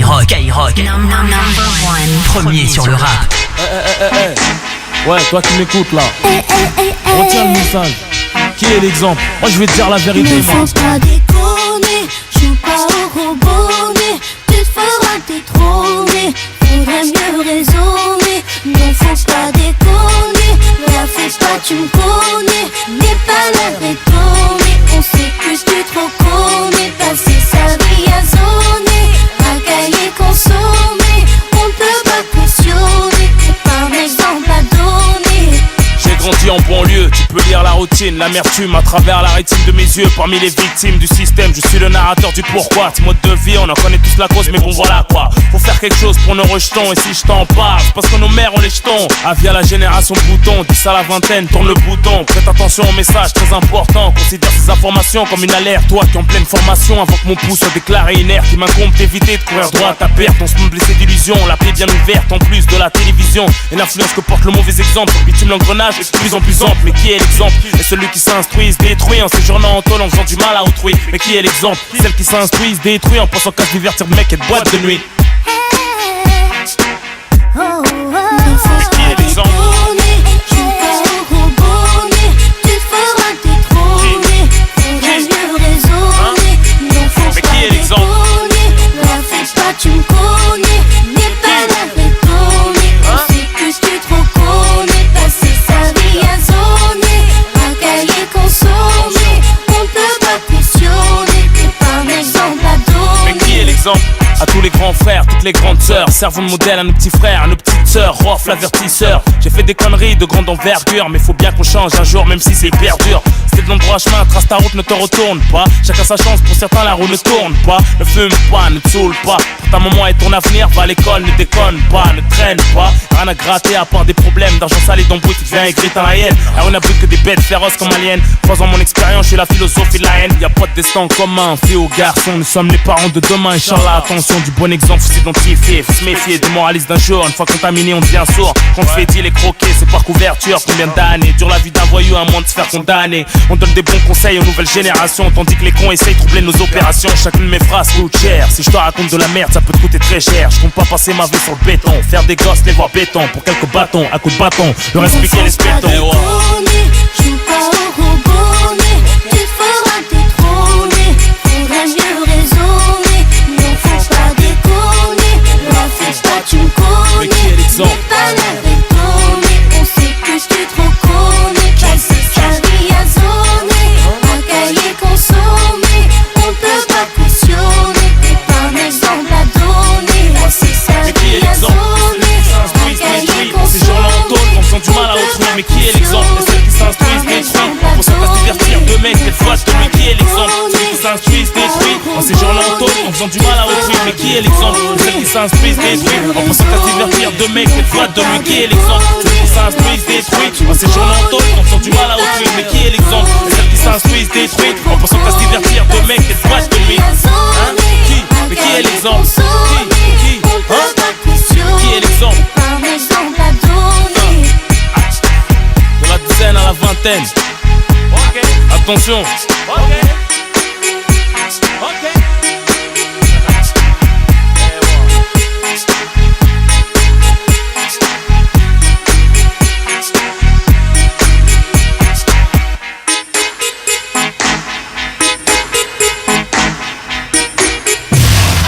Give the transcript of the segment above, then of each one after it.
Skyrock, premier sur le rap. Ouais, toi qui m'écoutes là, retiens le message. Qui est l'exemple? Moi je vais te dire la vérité. Ne faut pas déconner, joue pas au robonnet. Tu te feras détrôner, faudrait mieux raisonner. Ne faut pas déconner, la fais pas, tu me connais. N'est pas l'air étonné, on s'écuse, tu trop connais. Passer sa vie à zoner, racailler, consommer. On ne peut pas cautionner, c'est pas un exemple à donner. J'ai grandi en banlieue, tu peux lire la routine, l'amertume à travers la rétine de mes yeux. Parmi les victimes du système, je suis le narrateur du pourquoi. Ce mode de vie, on en connaît tous la cause, mais bon voilà quoi. Faut faire quelque chose pour nos rejetons, et si je t'en parle, c'est parce que nos mères ont les jetons. Via la génération bouton, 10 à la vingtaine, tourne le bouton. Prête attention au message très important, considère ces informations comme une alerte. Toi qui en pleine formation, avant que mon pouce soit déclaré inerte, il m'incombe d'éviter de courir droit à ta perte. On se montre blessé d'illusions, la paix bien ouverte en plus de la télévision. Et l'influence que porte le mauvais exemple, sur bitume l'engrenage est de plus en plus ample. Mais qui est l'exemple? Et celui qui s'instruit se détruit en séjournant en tôle en faisant du mal à autrui. Mais qui est l'exemple? Celle qui s'instruit se détruit en pensant qu'à se divertir de mec et de boîte de nuit. Qui est l'exemple? Tu me connais, n'est pas la bétonner. On s'écuse, tu trop connais. Passer sa vie à zoner, racailler, consommer. On ne peut pas cautionner, t'es pas un exemple à donner. Mais qui est l'exemple? À tous les grands frères, toutes les grandes sœurs, servons de modèle à nos petits frères, à nos petites sœurs. Rof, l'avertisseur. J'ai fait des conneries de grande envergure, mais faut bien qu'on change un jour, même si c'est hyper dur. C'est de l'endroit chemin, trace ta route, ne te retourne pas. Chacun sa chance, pour certains la roue ne tourne pas. Ne fume pas, ne te saoule pas. Pour ta maman et ton avenir, va à l'école, ne déconne pas, ne traîne pas. Rien à gratter à part des problèmes d'argent sale et d'embrouille, tu deviens aigri dans la haine. Alors on n'a plus que des bêtes féroces comme aliens. Croisant mon expérience, je suis la philosophie de la haine. Y'a pas de destin en commun, fille ou garçon. Nous sommes les parents de demain, Inch'Allah. Attention, du bon exemple, faut s'identifier, faut se méfier des moralistes d'un jour. Une fois contaminé, on devient sourd. Quand on fait deal et croquer, c'est par couverture. Combien d'années dure la vie d'un voyou, à moins de se faire condamner. On donne des bons conseils aux nouvelles générations, tandis que les cons essayent de troubler nos opérations. Chacune de mes phrases coûte cher. Si je te raconte de la merde, ça peut te coûter très cher. Je compte pas passer ma vie sur le béton, faire des gosses, les voir béton. Pour quelques bâtons, à coups de bâton, leur expliquer les spétons. Joue pas au robonnet, tu te feras détrôner. Faudrait mieux raisonner, non faut pas déconner. La fais pas, tu me connais, n'est pas l'air étonné. On s'écuse, tu trop connais. Passer sa vie à zoner, racailler, consommer. On peut pas cautionner, t'es pas un exemple à donner. Passer sa vie à zoner, racailler, consommer. Ces gens-là en tôle, en faisant du mal à autrui. Mais qui est l'exemple? Et celles qui s'instruisent détruisent, pour ça pas se divertir de mecs, qu'elles fassent de lui. Qui est l'exemple? Celles qui s'instruisent détruisent, en ces gens-là en tôle, en faisant du mal à autrui. Mais qui est l'exemple? Et celles qui s'instruisent détruisent, en pensant qu'à se divertir de mecs, qu'elles fassent de lui. Qui est l'exemple? Celles qui s'instruisent détruisent, en ces gens-là en tôle, en faisant du mal à autrui. Mais qui est l'exemple? Et celles qui s'instruisent détruisent, en pensant qu'à se divertir de mecs, qu'elles fassent de lui. Qui? Mais qui est l'exemple? Qui? Qui est l'exemple? De la dizaine à la vingtaine. Attention.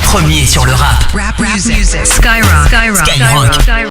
Premier sur le rap. Rap music. Skyrock.